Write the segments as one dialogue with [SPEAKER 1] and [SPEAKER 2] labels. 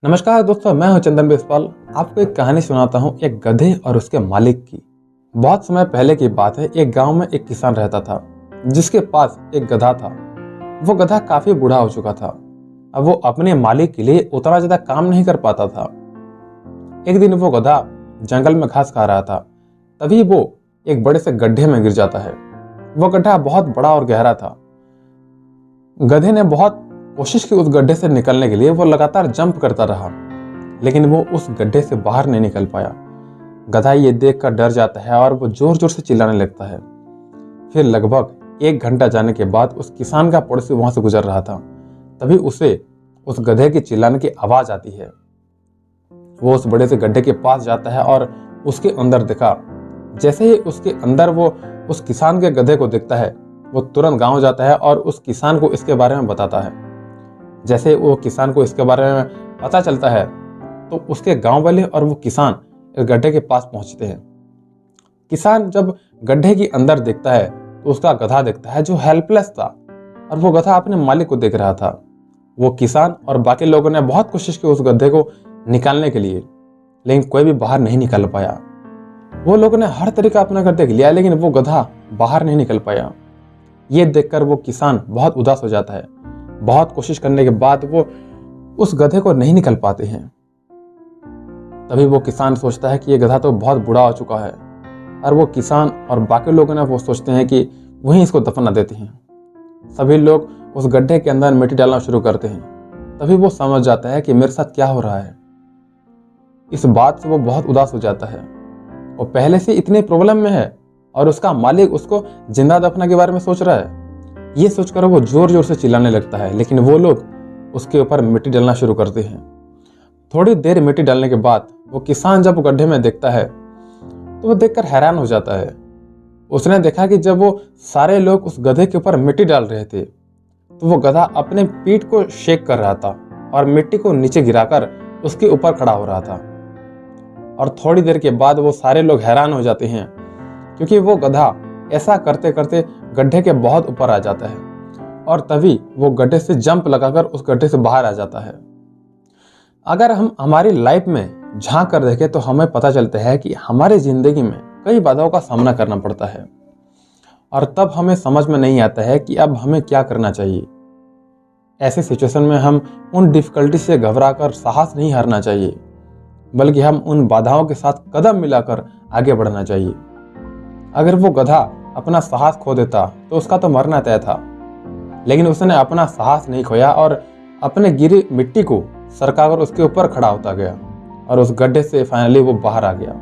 [SPEAKER 1] नमस्कार दोस्तों, मैं हूं चंदन बिस्वाल। आपको एक कहानी सुनाता हूं एक गधे और उसके मालिक की। बहुत समय पहले की बात है। एक गांव में एक किसान रहता था जिसके पास एक गधा था। वो गधा काफी बूढ़ा हो चुका था। अब वो अपने मालिक के लिए उतना ज्यादा काम नहीं कर पाता था। एक दिन वो गधा जंगल में घास खा रहा था। तभी वो एक बड़े से गड्ढे में गिर जाता है। वो गड्ढा बहुत बड़ा और गहरा था। गधे ने बहुत कोशिश की उस गड्ढे से निकलने के लिए। वो लगातार जंप करता रहा लेकिन वो उस गड्ढे से बाहर नहीं निकल पाया। गधा ये देखकर डर जाता है और वो जोर जोर से चिल्लाने लगता है। फिर लगभग 1 घंटा जाने के बाद उस किसान का पड़ोसी वहां से गुजर रहा था। तभी उसे उस गधे के चिल्लाने की आवाज आती है। वो उस बड़े से गड्ढे के पास जाता है और उसके अंदर देखा। जैसे ही उसके अंदर वो उस किसान के गधे को देखता है, वो तुरंत गांव जाता है और उस किसान को इसके बारे में बताता है। जैसे वो किसान को इसके बारे में पता चलता है तो उसके गांव वाले और वो किसान इस गड्ढे के पास पहुंचते हैं। किसान जब गड्ढे के अंदर देखता है तो उसका गधा देखता है जो हेल्पलेस था, और वो गधा अपने मालिक को देख रहा था। वो किसान और बाकी लोगों ने बहुत कोशिश की उस गड्ढे को निकालने के लिए, लेकिन कोई भी बाहर नहीं निकल पाया। वो लोगों ने हर तरीका अपना कर देख लिया लेकिन वो गधा बाहर नहीं निकल पाया। ये देखकर वो किसान बहुत उदास हो जाता है। बहुत कोशिश करने के बाद वो उस गधे को नहीं निकल पाते हैं। तभी वो किसान सोचता है कि ये गधा तो बहुत बूढ़ा हो चुका है, और वो किसान और बाकी लोगों ने वो सोचते हैं कि वहीं इसको दफना देते हैं। सभी लोग उस गड्ढे के अंदर मिट्टी डालना शुरू करते हैं। तभी वो समझ जाता है कि मेरे साथ क्या हो रहा है। इस बात से वो बहुत उदास हो जाता है। वो पहले से इतनी प्रॉब्लम में है और उसका मालिक उसको जिंदा दफना के बारे में सोच रहा है। ये सोचकर वो जोर जोर से चिल्लाने लगता है, लेकिन वो लोग उसके ऊपर मिट्टी डालना शुरू करते हैं। थोड़ी देर मिट्टी डालने के बाद वो किसान जब गड्ढे में देखता है तो वो देखकर हैरान हो जाता है। उसने देखा कि जब वो सारे लोग उस गधे के ऊपर मिट्टी डाल रहे थे तो वो गधा अपने पीठ को शेक कर रहा था और मिट्टी को नीचे गिराकर उसके ऊपर खड़ा हो रहा था। और थोड़ी देर के बाद वो सारे लोग हैरान हो जाते हैं क्योंकि वो गधा ऐसा करते करते गड्ढे के बहुत ऊपर आ जाता है, और तभी वो गड्ढे से जंप लगाकर उस गड्ढे से बाहर आ जाता है। अगर हम हमारी लाइफ में झांक कर देखें तो हमें पता चलता है कि हमारी जिंदगी में कई बाधाओं का सामना करना पड़ता है, और तब हमें समझ में नहीं आता है कि अब हमें क्या करना चाहिए। ऐसे सिचुएशन में हम उन डिफिकल्टी से घबराकर साहस नहीं हारना चाहिए, बल्कि हम उन बाधाओं के साथ कदम मिलाकर आगे बढ़ना चाहिए। अगर वो गधा अपना साहस खो देता तो उसका तो मरना तय था, लेकिन उसने अपना साहस नहीं खोया और अपने गिरी मिट्टी को सरकाकर उसके ऊपर खड़ा होता गया और उस गड्ढे से फाइनली वो बाहर आ गया।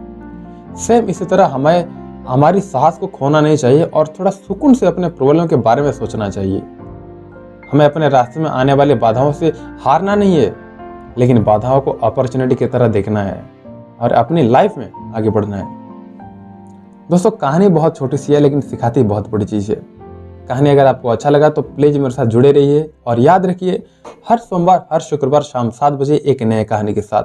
[SPEAKER 1] सेम इसी तरह हमें हमारी साहस को खोना नहीं चाहिए और थोड़ा सुकून से अपने प्रॉब्लम के बारे में सोचना चाहिए। हमें अपने रास्ते में आने वाली बाधाओं से हारना नहीं है, लेकिन बाधाओं को अपॉर्चुनिटी की तरह देखना है और अपनी लाइफ में आगे बढ़ना है। दोस्तों, कहानी बहुत छोटी सी है लेकिन सिखाती बहुत बड़ी चीज़ है। कहानी अगर आपको अच्छा लगा तो प्लीज़ मेरे साथ जुड़े रहिए, और याद रखिए हर सोमवार हर शुक्रवार शाम 7 बजे एक नए कहानी के साथ।